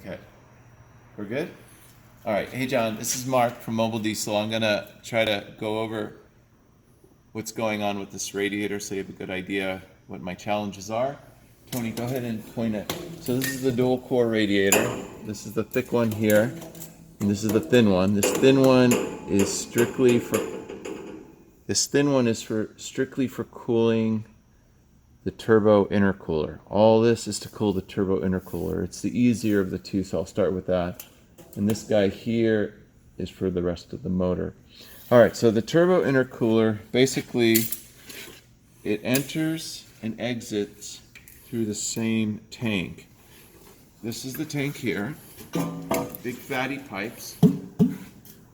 Okay, we're good? All right, hey John, this is Mark from Mobile Diesel. I'm gonna try to go over what's going on with this radiator so you have a good idea what my challenges are. Tony, go ahead and point it. So this is the dual core radiator. This is the thick one here, and this is the thin one. This thin one is strictly for cooling the turbo intercooler. All this is to cool the turbo intercooler. It's the easier of the two, so I'll start with that. And this guy here is for the rest of the motor. All right, so the turbo intercooler, basically, it enters and exits through the same tank. This is the tank here, big fatty pipes,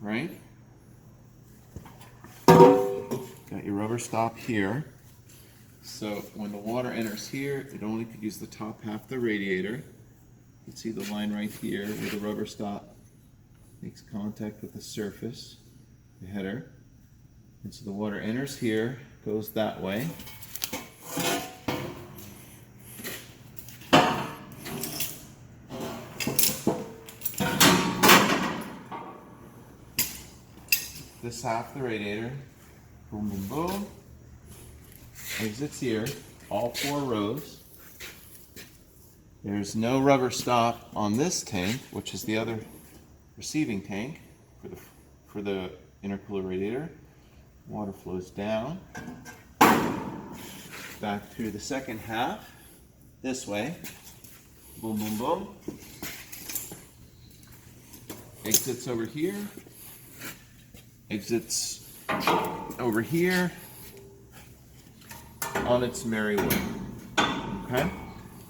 right? Got your rubber stop here. So when the water enters here, it only could use the top half of the radiator. You can see the line right here where the rubber stop makes contact with the surface, the header. And so the water enters here, goes that way. This half of the radiator, boom, boom, boom. Exits here, all 4 rows. There's no rubber stop on this tank, which is the other receiving tank for the intercooler radiator. Water flows down, back through the second half, this way. Boom, boom, boom. Exits over here. Exits over here. On its merry way. Okay?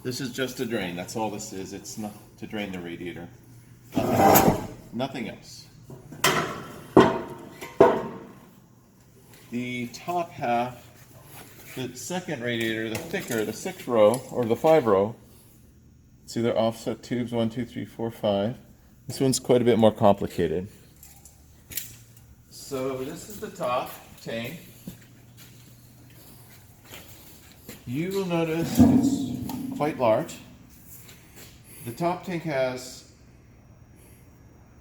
This is just a drain. That's all this is. It's not to drain the radiator. Nothing else. The top half, the second radiator, the thicker, the 6 row, or the 5 row, it's either offset tubes 1, 2, 3, 4, 5. This one's quite a bit more complicated. So this is the top tank. You will notice it's quite large. The top tank has,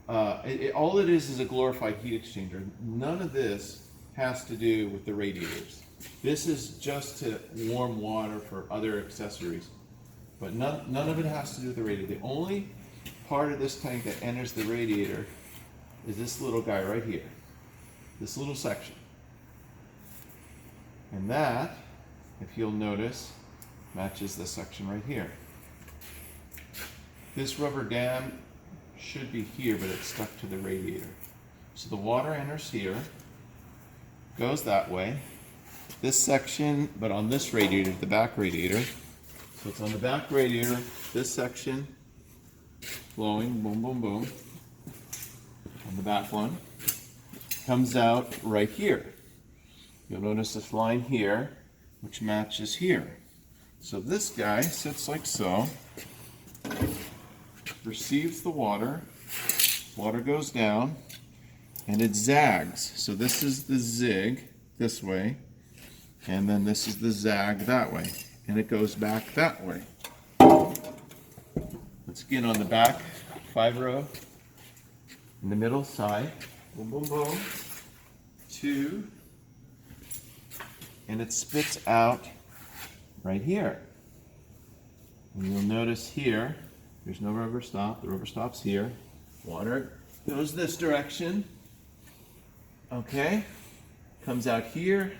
all it is a glorified heat exchanger. None of this has to do with the radiators. This is just to warm water for other accessories. But none of it has to do with the radiator. The only part of this tank that enters the radiator is this little guy right here. This little section. And that, if you'll notice, matches this section right here. This rubber dam should be here, but it's stuck to the radiator. So the water enters here, goes that way. This section, but on this radiator, the back radiator. So it's on the back radiator, this section, flowing, boom, boom, boom. On the back one, comes out right here. You'll notice this line here, which matches here. So this guy sits like so, receives the water, water goes down, and it zags. So this is the zig this way, and then this is the zag that way, and it goes back that way. Let's get on the back 5 row, in the middle side, boom, boom, boom, 2, and it spits out right here. And you'll notice here, there's no rubber stop. The rubber stop's here. Water goes this direction. Okay. Comes out here,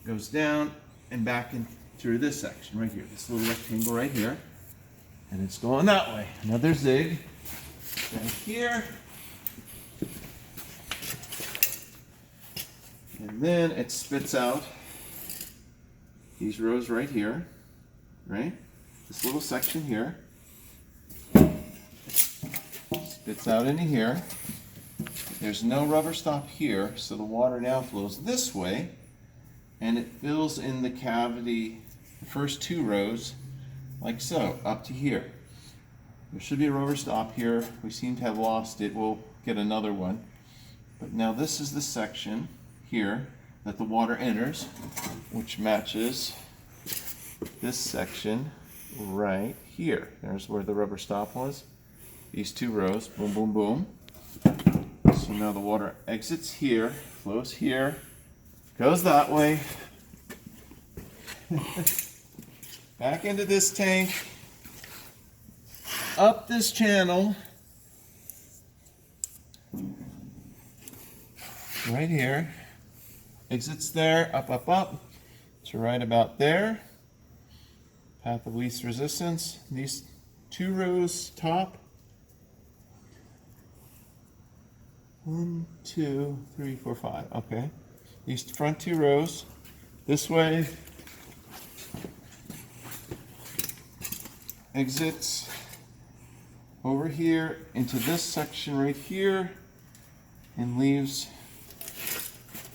goes down, and back in through this section right here. This little rectangle right here. And it's going that way. Another zig. Down here. And then it spits out these rows right here, right? This little section here spits out into here. There's no rubber stop here, so the water now flows this way, and it fills in the cavity, the first 2 rows, like so, up to here. There should be a rubber stop here. We seem to have lost it. We'll get another one. But now this is the section here that the water enters, which matches this section right here. There's where the rubber stop was. These two rows, boom, boom, boom. So now the water exits here, flows here, goes that way, back into this tank, up this channel, right here, exits there, up, up, up, to right about there, path of least resistance, these two rows top, 1, 2, 3, 4, 5, okay, these front two rows, this way, exits over here into this section right here, and leaves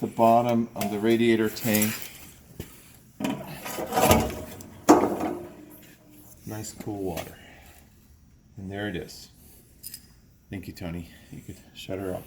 the bottom of the radiator tank. Nice cool water. And there it is. Thank you, Tony. You could shut her off.